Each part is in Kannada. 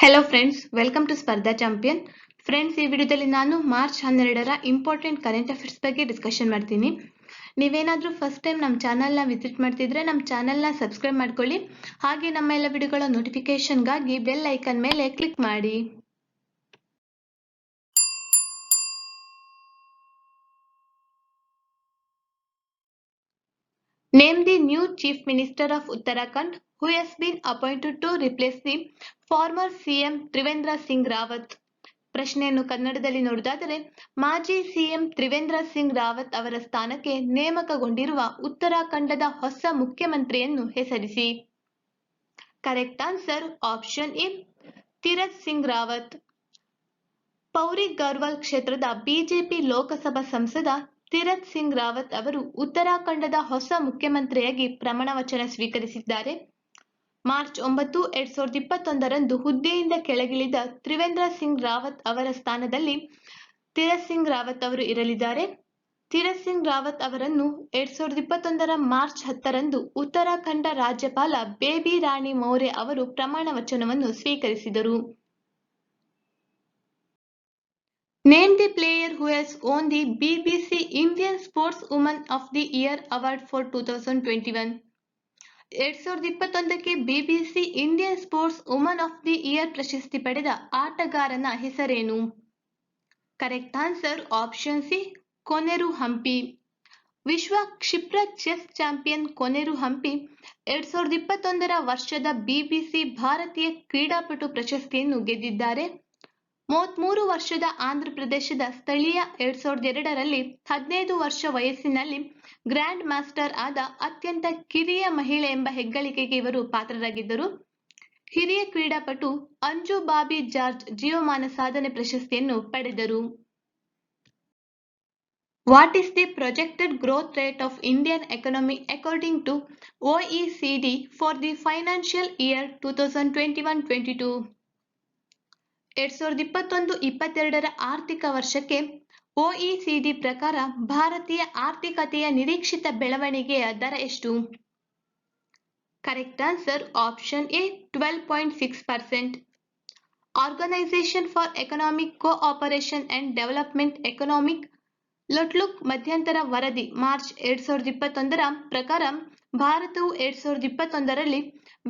ಹೆಲೋ ಫ್ರೆಂಡ್ಸ್, ವೆಲ್ಕಮ್ ಟು ಸ್ಪರ್ಧಾ ಚಾಂಪಿಯನ್. ಫ್ರೆಂಡ್ಸ್, ಈ ವಿಡಿಯೋದಲ್ಲಿ ನಾನು ಮಾರ್ಚ್ 12ರ ಇಂಪಾರ್ಟೆಂಟ್ ಕರೆಂಟ್ ಅಫೇರ್ಸ್ ಬಗ್ಗೆ ಡಿಸ್ಕಷನ್ ಮಾಡ್ತೀನಿ. ನೀವೇನಾದರೂ ಫಸ್ಟ್ ಟೈಮ್ ನಮ್ಮ ಚಾನಲ್ನ ವಿಸಿಟ್ ಮಾಡ್ತಿದ್ರೆ ನಮ್ಮ ಚಾನಲ್ನ ಸಬ್ಸ್ಕ್ರೈಬ್ ಮಾಡ್ಕೊಳ್ಳಿ. ಹಾಗೆ ನಮ್ಮ ಎಲ್ಲ ವಿಡಿಯೋಗಳ ನೋಟಿಫಿಕೇಶನ್ಗಾಗಿ ಬೆಲ್ ಐಕನ್ ಮೇಲೆ ಕ್ಲಿಕ್ ಮಾಡಿ. Name the new Chief Minister of Uttarakhand who has been appointed to replace the former CM Trivendra Singh Rawat. ಪ್ರಶ್ನೆಯನ್ನು ಕನ್ನಡದಲ್ಲಿ ನೋಡುವುದಾದರೆ, ಮಾಜಿ ಸಿಎಂ ತ್ರಿವೇಂದ್ರ ಸಿಂಗ್ ರಾವತ್ ಅವರ ಸ್ಥಾನಕ್ಕೆ ನೇಮಕಗೊಂಡಿರುವ ಉತ್ತರಾಖಂಡದ ಹೊಸ ಮುಖ್ಯಮಂತ್ರಿಯನ್ನು ಹೆಸರಿಸಿ. Correct answer option A, Tirath Singh Rawat. Pauri Garhwal ಕ್ಷೇತ್ರದ ಬಿಜೆಪಿ ಲೋಕಸಭಾ ಸಂಸದ ತೀರತ್ ಸಿಂಗ್ ರಾವತ್ ಅವರು ಉತ್ತರಾಖಂಡದ ಹೊಸ ಮುಖ್ಯಮಂತ್ರಿಯಾಗಿ ಪ್ರಮಾಣ ವಚನ ಸ್ವೀಕರಿಸಿದ್ದಾರೆ. ಮಾರ್ಚ್ 9, 2021ರಂದು ಹುದ್ದೆಯಿಂದ ಕೆಳಗಿಳಿದ ತ್ರಿವೇಂದ್ರ ಸಿಂಗ್ ರಾವತ್ ಅವರ ಸ್ಥಾನದಲ್ಲಿ ತೀರತ್ ಸಿಂಗ್ ರಾವತ್ ಅವರು ಇರಲಿದ್ದಾರೆ. ತೀರತ್ ಸಿಂಗ್ ರಾವತ್ ಅವರನ್ನು 2021ರ ಮಾರ್ಚ್ 10ರಂದು ಉತ್ತರಾಖಂಡ ರಾಜ್ಯಪಾಲ ಬೇಬಿ ರಾಣಿ ಮೌರ್ಯ ಅವರು ಪ್ರಮಾಣ ವಚನವನ್ನು ಸ್ವೀಕರಿಸಿದರು. Name the player who has won the BBC Indian Sportswoman of the Year Award for 2021. 2021ಕ್ಕೆ BBC Indian sports woman of the year ಪ್ರಶಸ್ತಿ ಪಡೆದ ಆಟಗಾರನ ಹೆಸರೇನು? Correct answer option C, Koneru Humpy. ವಿಶ್ವ ಕ್ಷಿಪ್ರ ಚೆಸ್ ಚಾಂಪಿಯನ್ ಕೊನೆರು ಹಂಪಿ 2021ರ ವರ್ಷದ ಬಿಬಿಸಿ ಭಾರತೀಯ ಕ್ರೀಡಾಪಟು ಪ್ರಶಸ್ತಿಯನ್ನು ಗೆದ್ದಿದ್ದಾರೆ. 33 ವರ್ಷದ ಆಂಧ್ರಪ್ರದೇಶದ ಸ್ಥಳೀಯ 2002ರಲ್ಲಿ 15 ವರ್ಷ ವಯಸ್ಸಿನಲ್ಲಿ ಗ್ರ್ಯಾಂಡ್ ಮಾಸ್ಟರ್ ಆದ ಅತ್ಯಂತ ಕಿರಿಯ ಮಹಿಳೆ ಎಂಬ ಹೆಗ್ಗಳಿಕೆಗೆ ಇವರು ಪಾತ್ರರಾಗಿದ್ದರು. ಹಿರಿಯ ಕ್ರೀಡಾಪಟು ಅಂಜು ಬಾಬಿ ಜಾರ್ಜ್ ಜೀವಮಾನ ಸಾಧನೆ ಪ್ರಶಸ್ತಿಯನ್ನು ಪಡೆದರು. What is the projected growth rate of Indian economy according to OECD for the financial year 2021-22? 2021-22ರ ಆರ್ಥಿಕ ವರ್ಷಕ್ಕೆ ಒಇಸಿಡಿ ಪ್ರಕಾರ ಭಾರತೀಯ ಆರ್ಥಿಕತೆಯ ನಿರೀಕ್ಷಿತ ಬೆಳವಣಿಗೆಯ ದರ ಎಷ್ಟು? Correct answer option A, 12.6%. Organisation for economic cooperation and development economic outlook ಮಧ್ಯಂತರ ವರದಿ ಮಾರ್ಚ್ 2021ರ ಪ್ರಕಾರ ಭಾರತವು 2021ರಲ್ಲಿ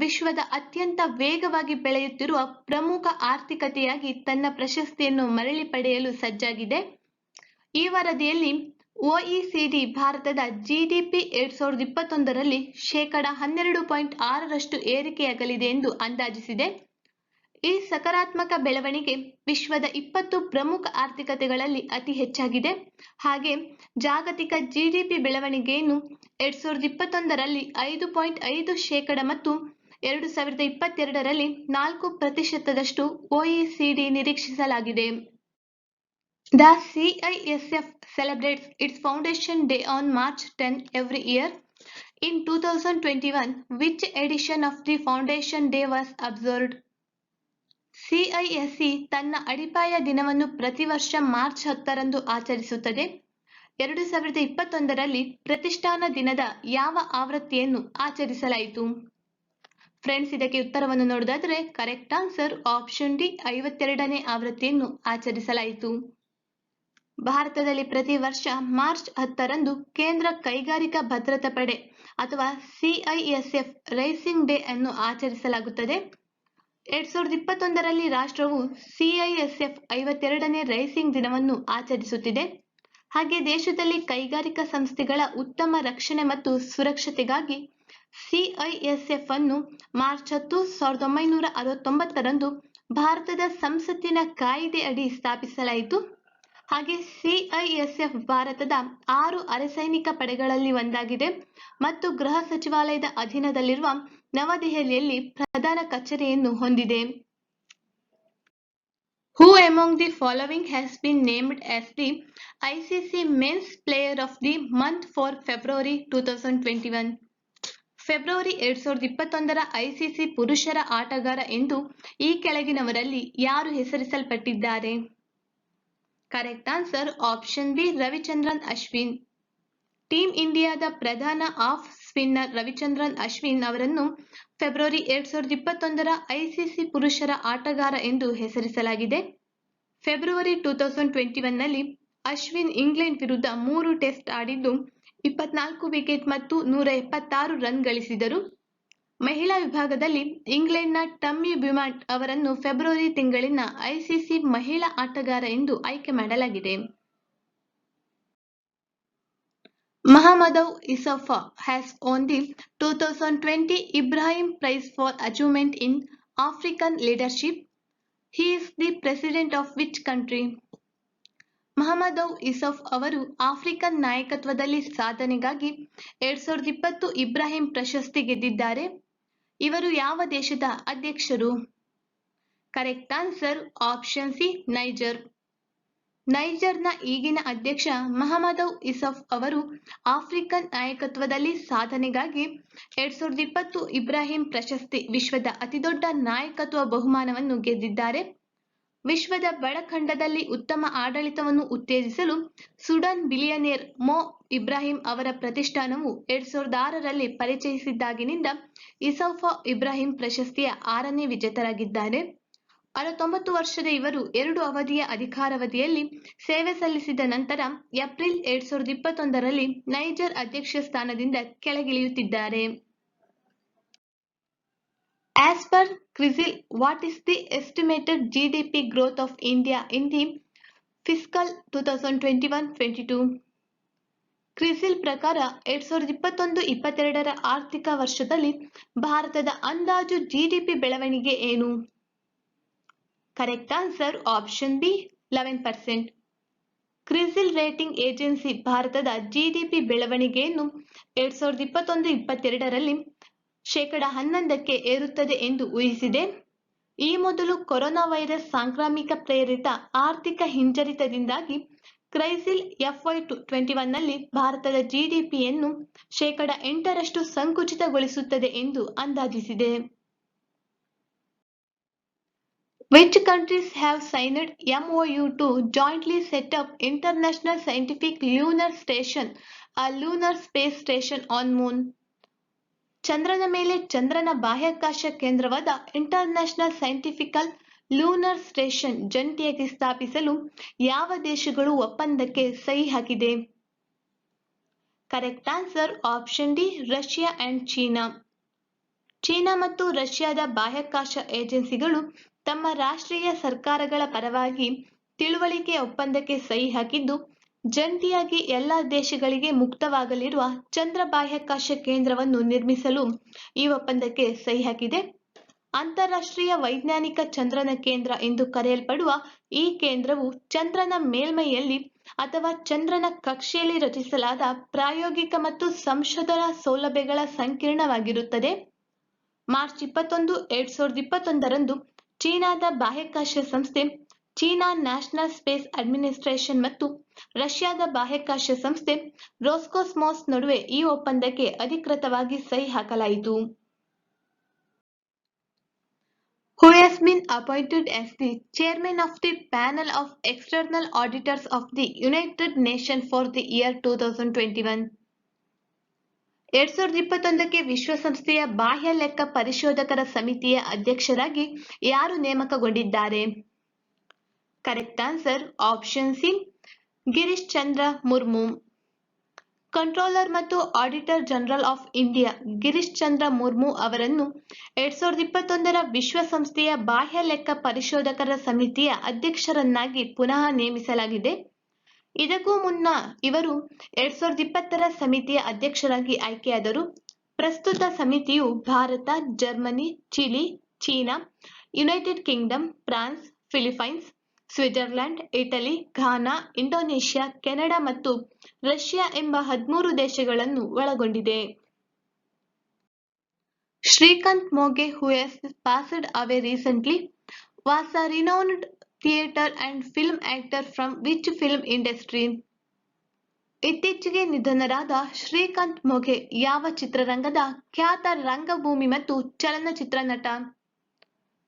ವಿಶ್ವದ ಅತ್ಯಂತ ವೇಗವಾಗಿ ಬೆಳೆಯುತ್ತಿರುವ ಪ್ರಮುಖ ಆರ್ಥಿಕತೆಯಾಗಿ ತನ್ನ ಪ್ರಶಸ್ತಿಯನ್ನು ಮರಳಿ ಪಡೆಯಲು ಸಜ್ಜಾಗಿದೆ. ಈ ವರದಿಯಲ್ಲಿ ಒಇಸಿಡಿ ಭಾರತದ ಜಿಡಿಪಿ 2021ರಲ್ಲಿ 12.6% ಏರಿಕೆಯಾಗಲಿದೆ ಎಂದು ಅಂದಾಜಿಸಿದೆ. ಈ ಸಕಾರಾತ್ಮಕ ಬೆಳವಣಿಗೆ ವಿಶ್ವದ 20 ಪ್ರಮುಖ ಆರ್ಥಿಕತೆಗಳಲ್ಲಿ ಅತಿ ಹೆಚ್ಚಾಗಿದೆ. ಹಾಗೆ ಜಾಗತಿಕ ಜಿಡಿಪಿ ಬೆಳವಣಿಗೆಯನ್ನು 2021ರಲ್ಲಿ 5.5% ಮತ್ತು 2022ರಲ್ಲಿ 4% ಒಇಸಿಡಿ ನಿರೀಕ್ಷಿಸಲಾಗಿದೆ. The CISF celebrates its foundation day on March 10 every year. In 2021, which edition of the foundation day was observed? CISE ತನ್ನ ಅಡಿಪಾಯ ದಿನವನ್ನು ಪ್ರತಿ ವರ್ಷ ಮಾರ್ಚ್ 10ರಂದು ಆಚರಿಸುತ್ತದೆ. 2021ರಲ್ಲಿ ಪ್ರತಿಷ್ಠಾನ ದಿನದ ಯಾವ ಆವೃತ್ತಿಯನ್ನು ಆಚರಿಸಲಾಯಿತು? ಫ್ರೆಂಡ್ಸ್, ಇದಕ್ಕೆ ಉತ್ತರವನ್ನು ನೋಡುವುದಾದರೆ ಕರೆಕ್ಟ್ ಆನ್ಸರ್ ಆಪ್ಷನ್ ಡಿ, 52ನೇ ಆವೃತ್ತಿಯನ್ನು ಆಚರಿಸಲಾಯಿತು. ಭಾರತದಲ್ಲಿ ಪ್ರತಿ ವರ್ಷ ಮಾರ್ಚ್ 10ರಂದು ಕೇಂದ್ರ ಕೈಗಾರಿಕಾ ಭದ್ರತಾ ಪಡೆ ಅಥವಾ ಸಿಐಎಸ್ಎಫ್ ರೈಸಿಂಗ್ ಡೇ ಅನ್ನು ಆಚರಿಸಲಾಗುತ್ತದೆ. 2021ರಲ್ಲಿ ರಾಷ್ಟ್ರವು ಸಿಐಎಸ್ಎಫ್ 52ನೇ ರೈಸಿಂಗ್ ದಿನವನ್ನು ಆಚರಿಸುತ್ತಿದೆ. ಹಾಗೆ ದೇಶದಲ್ಲಿ ಕೈಗಾರಿಕಾ ಸಂಸ್ಥೆಗಳ ಉತ್ತಮ ರಕ್ಷಣೆ ಮತ್ತು ಸುರಕ್ಷತೆಗಾಗಿ ಸಿಐಎಸ್ಎಫ್ ಅನ್ನು ಮಾರ್ಚ್ 10, 1969ರಂದು ಭಾರತದ ಸಂಸತ್ತಿನ ಕಾಯಿದೆ ಅಡಿ ಸ್ಥಾಪಿಸಲಾಯಿತು. ಹಾಗೆ ಸಿಐಎಸ್ಎಫ್ ಭಾರತದ 6 ಅರೆಸೈನಿಕ ಪಡೆಗಳಲ್ಲಿ ಒಂದಾಗಿದೆ ಮತ್ತು ಗೃಹ ಸಚಿವಾಲಯದ ಅಧೀನದಲ್ಲಿರುವ ನವದೆಹಲಿಯಲ್ಲಿ ಪ್ರಧಾನ ಕಚೇರಿಯನ್ನು ಹೊಂದಿದೆ. Who among the following has been named as the ICC Men's Player of the Month for February 2021? February 2021ರ ಐಸಿಸಿ ಪುರುಷರ ಆಟಗಾರ ಎಂದು ಈ ಕೆಳಗಿನವರಲ್ಲಿ ಯಾರು ಹೆಸರಿಸಲ್ಪಟ್ಟಿದ್ದಾರೆ? Correct answer option B, Ravichandran Ashwin. Team ಇಂಡಿಯಾದ ಪ್ರಧಾನ ಆಫ್ ಸ್ಪಿನ್ನರ್ ರವಿಚಂದ್ರನ್ ಅಶ್ವಿನ್ ಅವರನ್ನು ಫೆಬ್ರವರಿ 2021ರ ಐಸಿಸಿ ಪುರುಷರ ಆಟಗಾರ ಎಂದು ಹೆಸರಿಸಲಾಗಿದೆ. ಫೆಬ್ರವರಿ 2021ನಲ್ಲಿ ಅಶ್ವಿನ್ ಇಂಗ್ಲೆಂಡ್ ವಿರುದ್ಧ 3 ಟೆಸ್ಟ್ ಆಡಿದ್ದು 24 ವಿಕೆಟ್ ಮತ್ತು 176 ರನ್ ಗಳಿಸಿದರು. ಮಹಿಳಾ ವಿಭಾಗದಲ್ಲಿ ಇಂಗ್ಲೆಂಡ್ನ ಟಮ್ಮಿ ಬ್ಯೂಮಾಂಟ್ ಅವರನ್ನು ಫೆಬ್ರವರಿ ತಿಂಗಳಿನ ಐಸಿಸಿ ಮಹಿಳಾ ಆಟಗಾರ ಎಂದು ಆಯ್ಕೆ ಮಾಡಲಾಗಿದೆ. Mahamadou Issoufou has won the 2020 Ibrahim Prize for Achievement in African Leadership. He is the president of which country? Mahamadou ಇಸಫ್ ಅವರು ಆಫ್ರಿಕನ್ ನಾಯಕತ್ವದಲ್ಲಿ ಸಾಧನೆಗಾಗಿ 2020 ಇಬ್ರಾಹಿಂ ಪ್ರಶಸ್ತಿ ಗೆದ್ದಿದ್ದಾರೆ. ಇವರು ಯಾವ ದೇಶದ ಅಧ್ಯಕ್ಷರು? Correct answer option C, Niger. ನೈಜರ್ನ ಈಗಿನ ಅಧ್ಯಕ್ಷ ಮಹಮದೌ ಇಸಫ್ ಅವರು ಆಫ್ರಿಕನ್ ನಾಯಕತ್ವದಲ್ಲಿ ಸಾಧನೆಗಾಗಿ 2020 ಇಬ್ರಾಹಿಂ ಪ್ರಶಸ್ತಿ ವಿಶ್ವದ ಅತಿದೊಡ್ಡ ನಾಯಕತ್ವ ಬಹುಮಾನವನ್ನು ಗೆದ್ದಿದ್ದಾರೆ. ವಿಶ್ವದ ಬಡಖಂಡದಲ್ಲಿ ಉತ್ತಮ ಆಡಳಿತವನ್ನು ಉತ್ತೇಜಿಸಲು ಸುಡಾನ್ ಬಿಲಿಯನೇರ್ ಮೊ ಇಬ್ರಾಹಿಂ ಅವರ ಪ್ರತಿಷ್ಠಾನವು 2006ರಲ್ಲಿ ಪರಿಚಯಿಸಿದ್ದಾಗಿನಿಂದ ಇಸೌಫೌ ಇಬ್ರಾಹಿಂ ಪ್ರಶಸ್ತಿಯ 6ನೇ ವಿಜೇತರಾಗಿದ್ದಾರೆ. 69 ವರ್ಷದ ಇವರು 2 ಅವಧಿಯ ಅಧಿಕಾರಾವಧಿಯಲ್ಲಿ ಸೇವೆ ಸಲ್ಲಿಸಿದ ನಂತರ ಏಪ್ರಿಲ್ 2021ರಲ್ಲಿ ನೈಜರ್ ಅಧ್ಯಕ್ಷ ಸ್ಥಾನದಿಂದ ಕೆಳಗಿಳಿಯುತ್ತಿದ್ದಾರೆ. As per CRISIL, what is the estimated GDP growth of India in the fiscal 2021-22? CRISIL ಪ್ರಕಾರ 2021-22ರ ಆರ್ಥಿಕ ವರ್ಷದಲ್ಲಿ ಭಾರತದ ಅಂದಾಜು ಜಿಡಿಪಿ ಬೆಳವಣಿಗೆ ಏನು? Correct answer option B, 11%. CRISIL rating agency ಭಾರತದ ಜಿಡಿಪಿ ಬೆಳವಣಿಗೆಯನ್ನು 2021-22ರಲ್ಲಿ 11%ಕ್ಕೆ ಏರುತ್ತದೆ ಎಂದು ಊಹಿಸಿದೆ. ಈ ಮೊದಲು ಕೊರೋನಾ ವೈರಸ್ ಸಾಂಕ್ರಾಮಿಕ ಪ್ರೇರಿತ ಆರ್ಥಿಕ ಹಿಂಜರಿತದಿಂದಾಗಿ ಕ್ರೈಸಿಲ್ FY21ನಲ್ಲಿ ಭಾರತದ ಜಿಡಿಪಿಯನ್ನು 8% ಸಂಕುಚಿತಗೊಳಿಸುತ್ತದೆ ಎಂದು ಅಂದಾಜಿಸಿದೆ. Which countries have signed MOU to jointly set up International Scientific Lunar Station, a lunar space station on Moon? ಚಂದ್ರನ ಮೇಲೆ ಚಂದ್ರನ ಬಾಹ್ಯಾಕಾಶ ಕೇಂದ್ರವಾದ ಇಂಟರ್ನ್ಯಾಷನಲ್ ಸೈಂಟಿಫಿಕಲ್ ಲೂನರ್ ಸ್ಟೇಷನ್ ಜಂಟಿಯಾಗಿ ಸ್ಥಾಪಿಸಲು ಯಾವ ದೇಶಗಳು ಒಪ್ಪಂದಕ್ಕೆ ಸಹಿ ಹಾಕಿದೆ? Correct answer option D, Russia and China. China ಮತ್ತು ರಷ್ಯಾದ ಬಾಹ್ಯಾಕಾಶ ಏಜೆನ್ಸಿಗಳು ತಮ್ಮ ರಾಷ್ಟ್ರೀಯ ಸರ್ಕಾರಗಳ ಪರವಾಗಿ ತಿಳುವಳಿಕೆ ಒಪ್ಪಂದಕ್ಕೆ ಸಹಿ ಹಾಕಿದ್ದು, ಜಂಟಿಯಾಗಿ ಎಲ್ಲ ದೇಶಗಳಿಗೆ ಮುಕ್ತವಾಗಲಿರುವ ಚಂದ್ರ ಬಾಹ್ಯಾಕಾಶ ಕೇಂದ್ರವನ್ನು ನಿರ್ಮಿಸಲು ಈ ಒಪ್ಪಂದಕ್ಕೆ ಸಹಿ ಹಾಕಿದೆ. ಅಂತಾರಾಷ್ಟ್ರೀಯ ವೈಜ್ಞಾನಿಕ ಚಂದ್ರನ ಕೇಂದ್ರ ಎಂದು ಕರೆಯಲ್ಪಡುವ ಈ ಕೇಂದ್ರವು ಚಂದ್ರನ ಮೇಲ್ಮೈಯಲ್ಲಿ ಅಥವಾ ಚಂದ್ರನ ಕಕ್ಷೆಯಲ್ಲಿ ರಚಿಸಲಾದ ಪ್ರಾಯೋಗಿಕ ಮತ್ತು ಸಂಶೋಧನಾ ಸೌಲಭ್ಯಗಳ ಸಂಕೀರ್ಣವಾಗಿರುತ್ತದೆ. ಮಾರ್ಚ್ 21, 2021ರಂದು ಚೀನಾದ ಬಾಹ್ಯಾಕಾಶ ಸಂಸ್ಥೆ, ಚೀನಾ ನ್ಯಾಷನಲ್ ಸ್ಪೇಸ್ ಅಡ್ಮಿನಿಸ್ಟ್ರೇಷನ್ ಮತ್ತು ರಷ್ಯಾದ ಬಾಹ್ಯಾಕಾಶ ಸಂಸ್ಥೆ ರೋಸ್ಕಾಸ್ಮಾಸ್ ನಡುವೆ ಈ ಒಪ್ಪಂದಕ್ಕೆ ಅಧಿಕೃತವಾಗಿ ಸಹಿ ಹಾಕಲಾಯಿತು. Who has been appointed as the chairman of the panel of external auditors of the United Nations for the year 2021? 2021ಕ್ಕೆ ವಿಶ್ವಸಂಸ್ಥೆಯ ಬಾಹ್ಯ ಲೆಕ್ಕ ಪರಿಶೋಧಕರ ಸಮಿತಿಯ ಅಧ್ಯಕ್ಷರಾಗಿ ಯಾರು ನೇಮಕಗೊಂಡಿದ್ದಾರೆ? Correct answer option C, Girish Chandra Murmu. Controller ಮತ್ತು auditor general of India Girish Chandra Murmu ಅವರನ್ನು 2021ರ ವಿಶ್ವಸಂಸ್ಥೆಯ ಬಾಹ್ಯ ಲೆಕ್ಕ ಪರಿಶೋಧಕರ ಸಮಿತಿಯ ಅಧ್ಯಕ್ಷರನ್ನಾಗಿ ಪುನಃ ನೇಮಿಸಲಾಗಿದೆ. ಇದಕ್ಕೂ ಮುನ್ನ ಇವರು 2020ರ ಸಮಿತಿಯ ಅಧ್ಯಕ್ಷರಾಗಿ ಆಯ್ಕೆಯಾದರು. ಪ್ರಸ್ತುತ ಸಮಿತಿಯು Bharat, Germany, Chile, China, United Kingdom, France, Philippines, Switzerland, Italy, Ghana, Indonesia, Canada ಮತ್ತು ರಷ್ಯಾ ಎಂಬ 13 ದೇಶಗಳನ್ನು ಒಳಗೊಂಡಿದೆ. Srikanth ಮೊಗೆ, who has passed away recently, was a renowned theatre and film actor from which film industry? ಇತ್ತೀಚೆಗೆ ನಿಧನರಾದ ಶ್ರೀಕಾಂತ್ ಮೊಗೆ ಯಾವ ಚಿತ್ರರಂಗದ ಖ್ಯಾತ ರಂಗಭೂಮಿ ಮತ್ತು ಚಲನಚಿತ್ರ ನಟ?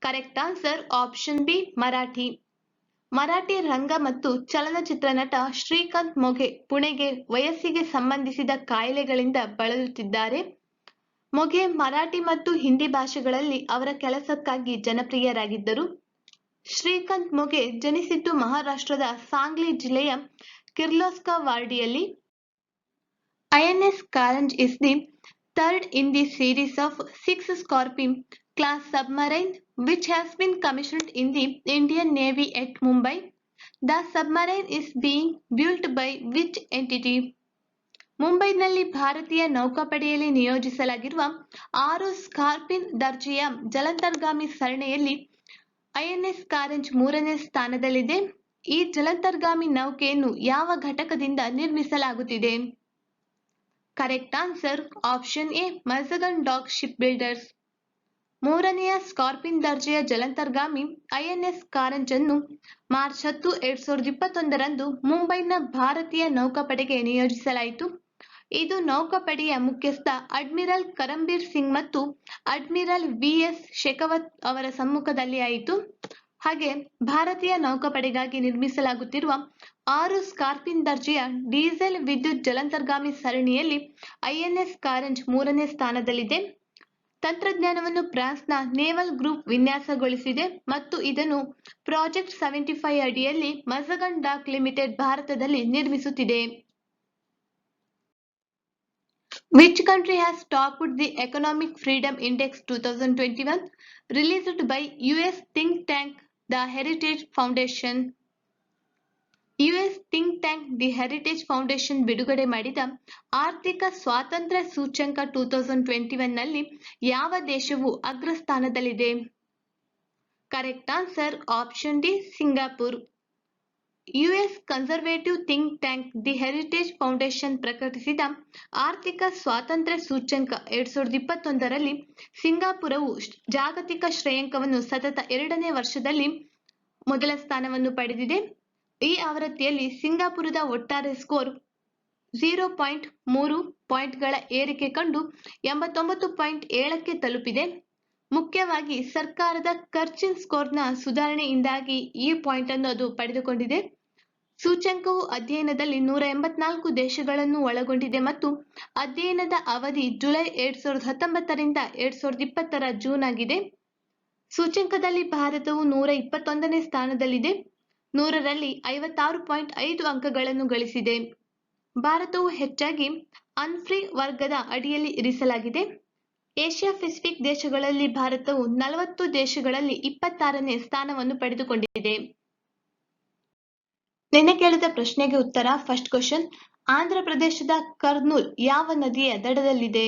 Correct answer option B, Marathi. Marathi ರಂಗ ಮತ್ತು ಚಲನಚಿತ್ರ ನಟ ಶ್ರೀಕಾಂತ್ ಮೊಘೆ ಪುಣೆಗೆ ವಯಸ್ಸಿಗೆ ಸಂಬಂಧಿಸಿದ ಕಾಯಿಲೆಗಳಿಂದ ಬಳಲುತ್ತಿದ್ದಾರೆ. ಮೊಘೆ ಮರಾಠಿ ಮತ್ತು ಹಿಂದಿ ಭಾಷೆಗಳಲ್ಲಿ ಅವರ ಕೆಲಸಕ್ಕಾಗಿ ಜನಪ್ರಿಯರಾಗಿದ್ದರು. ಶ್ರೀಕಾಂತ್ ಮೊಘೆ ಜನಿಸಿದ್ದು ಮಹಾರಾಷ್ಟ್ರದ ಸಾಂಗ್ಲಿ ಜಿಲ್ಲೆಯ ಕಿರ್ಲೋಸ್ಕರ್-ವಾರ್ಡಿಯಲ್ಲಿ. INS Karanj is the third in the series of 6 Scorpene-class submarines which has been commissioned in the Indian Navy at Mumbai. The submarine is being built by which entity? ಮುಂಬೈನಲ್ಲಿ ಭಾರತೀಯ ನೌಕಾಪಡೆಯಲ್ಲಿ ನಿಯೋಜಿಸಲಾಗಿರುವ 6 ಸ್ಕಾರ್ಪಿನ್ ದರ್ಜೆಯ ಜಲಾಂತರ್ಗಾಮಿ ಸರಣಿಯಲ್ಲಿ INS ಕಾರಂಜ್ 3ನೇ ಸ್ಥಾನದಲ್ಲಿದೆ. ಈ ಜಲಾಂತರ್ಗಾಮಿ ನೌಕೆಯನ್ನು ಯಾವ ಘಟಕದಿಂದ ನಿರ್ಮಿಸಲಾಗುತ್ತಿದೆ? Correct answer option A, Mazagon dock ship builders. 3ನೆಯ ಸ್ಕಾರ್ಪಿನ್ ದರ್ಜೆಯ ಜಲಾಂತರ್ಗಾಮಿ INS ಕಾರಂಜ್ ಅನ್ನು ಮಾರ್ಚ್ 10, 2021ರಂದು ಮುಂಬೈನ ಭಾರತೀಯ ನೌಕಾಪಡೆಗೆ ನಿಯೋಜಿಸಲಾಯಿತು. ಇದು ನೌಕಾಪಡೆಯ ಮುಖ್ಯಸ್ಥ ಅಡ್ಮಿರಲ್ ಕರಂಬೀರ್ ಸಿಂಗ್ ಮತ್ತು ಅಡ್ಮಿರಲ್ VS ಶೆಖಾವತ್ ಅವರ ಸಮ್ಮುಖದಲ್ಲಿ ಆಯಿತು. ಹಾಗೆ ಭಾರತೀಯ ನೌಕಾಪಡೆಗಾಗಿ ನಿರ್ಮಿಸಲಾಗುತ್ತಿರುವ 6 ಸ್ಕಾರ್ಪಿನ್ ದರ್ಜೆಯ ಡೀಸೆಲ್ ವಿದ್ಯುತ್ ಜಲಾಂತರ್ಗಾಮಿ ಸರಣಿಯಲ್ಲಿ INS ಕಾರಂಜ್ 3ನೇ ಸ್ಥಾನದಲ್ಲಿದೆ. ತಂತ್ರಜ್ಞಾನವನ್ನು ಫ್ರಾನ್ಸ್ನ ನೇವಲ್ ಗ್ರೂಪ್ ವಿನ್ಯಾಸಗೊಳಿಸಿದೆ ಮತ್ತು ಇದನ್ನು ಪ್ರಾಜೆಕ್ಟ್ 75 ಅಡಿಯಲ್ಲಿ ಮಜಗನ್ ಡಾಕ್ ಲಿಮಿಟೆಡ್ ಭಾರತದಲ್ಲಿ ನಿರ್ಮಿಸುತ್ತಿದೆ. Which country has topped the Economic Freedom Index 2021 released by US think tank The Heritage Foundation? US think tank The Heritage Foundation ಬಿಡುಗಡೆ ಮಾಡಿದ ಆರ್ಥಿಕ ಸ್ವಾತಂತ್ರ್ಯ ಸೂಚ್ಯಂಕ 2021ನಲ್ಲಿ ಯಾವ ದೇಶವು ಅಗ್ರಸ್ಥಾನದಲ್ಲಿದೆ? Correct answer option D, Singapore. US conservative think tank the heritage foundation ಪ್ರಕಟಿಸಿದ ಆರ್ಥಿಕ ಸ್ವಾತಂತ್ರ್ಯ ಸೂಚ್ಯಂಕ 2021ರಲ್ಲಿ ಸಿಂಗಾಪುರವು ಜಾಗತಿಕ ಶ್ರೇಯಾಂಕವನ್ನು ಸತತ 2ನೇ ವರ್ಷದಲ್ಲಿ ಮೊದಲ ಸ್ಥಾನವನ್ನು ಪಡೆದಿದೆ. ಈ ಆವೃತ್ತಿಯಲ್ಲಿ ಸಿಂಗಾಪುರದ ಒಟ್ಟಾರೆ ಸ್ಕೋರ್ 0.3 ಪಾಯಿಂಟ್ಗಳ ಏರಿಕೆ ಕಂಡು 89.7ಕ್ಕೆ ತಲುಪಿದೆ. ಮುಖ್ಯವಾಗಿ ಸರ್ಕಾರದ ಖರ್ಚಿನ ಸ್ಕೋರ್ನ ಸುಧಾರಣೆಯಿಂದಾಗಿ ಈ ಪಾಯಿಂಟ್ ಅನ್ನು ಅದು ಪಡೆದುಕೊಂಡಿದೆ. ಸೂಚ್ಯಂಕವು ಅಧ್ಯಯನದಲ್ಲಿ 184 ದೇಶಗಳನ್ನು ಒಳಗೊಂಡಿದೆ ಮತ್ತು ಅಧ್ಯಯನದ ಅವಧಿ ಜುಲೈ 2019ರಿಂದ 2020ರ ಜೂನ್ ಆಗಿದೆ. ಸೂಚ್ಯಂಕದಲ್ಲಿ ಭಾರತವು 121ನೇ ಸ್ಥಾನದಲ್ಲಿದೆ. 100ರಲ್ಲಿ 56.5 ಅಂಕಗಳನ್ನು ಗಳಿಸಿದೆ. ಭಾರತವು ಹೆಚ್ಚಾಗಿ ಅನ್ಫ್ರೀ ವರ್ಗದ ಅಡಿಯಲ್ಲಿ ಇರಿಸಲಾಗಿದೆ. ಏಷ್ಯಾ ಪೆಸಿಫಿಕ್ ದೇಶಗಳಲ್ಲಿ ಭಾರತವು 40 ದೇಶಗಳಲ್ಲಿ 26ನೇ ಸ್ಥಾನವನ್ನು ಪಡೆದುಕೊಂಡಿದೆ. ನಿನ್ನೆ ಕೇಳಿದ ಪ್ರಶ್ನೆಗೆ ಉತ್ತರ. ಫಸ್ಟ್ ಕ್ವಶನ್, ಆಂಧ್ರ ಪ್ರದೇಶದ ಕರ್ನೂಲ್ ಯಾವ ನದಿಯ ದಡದಲ್ಲಿದೆ?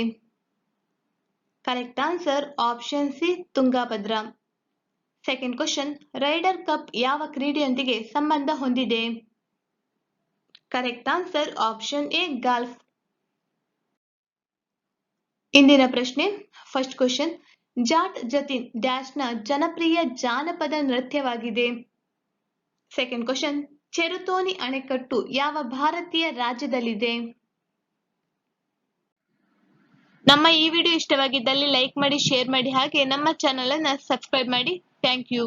Correct answer option C, Tungabhadra. Second question, Ryder cup ಯಾವ ಕ್ರೀಡೆಯೊಂದಿಗೆ ಸಂಬಂಧ ಹೊಂದಿದೆ? Correct answer option A, golf. ಇಂದಿನ ಪ್ರಶ್ನೆ, ಫಸ್ಟ್ ಕ್ವಶನ್, ಜಾಟ್ ಜತಿನ್ ಡ್ಯಾಶ್ನ ಜನಪ್ರಿಯ ಜಾನಪದ ನೃತ್ಯವಾಗಿದೆ? ಸೆಕೆಂಡ್ ಕ್ವಶನ್, ಚೆರುತೋನಿ ಅಣೆಕಟ್ಟು ಯಾವ ಭಾರತೀಯ ರಾಜ್ಯದಲ್ಲಿದೆ? ನಮ್ಮ ಈ ವಿಡಿಯೋ ಇಷ್ಟವಾಗಿದ್ದಲ್ಲಿ ಲೈಕ್ ಮಾಡಿ, ಶೇರ್ ಮಾಡಿ, ಹಾಗೆ ನಮ್ಮ ಚಾನೆಲ್ ಅನ್ನು ಸಬ್ಸ್ಕ್ರೈಬ್ ಮಾಡಿ. Thank you.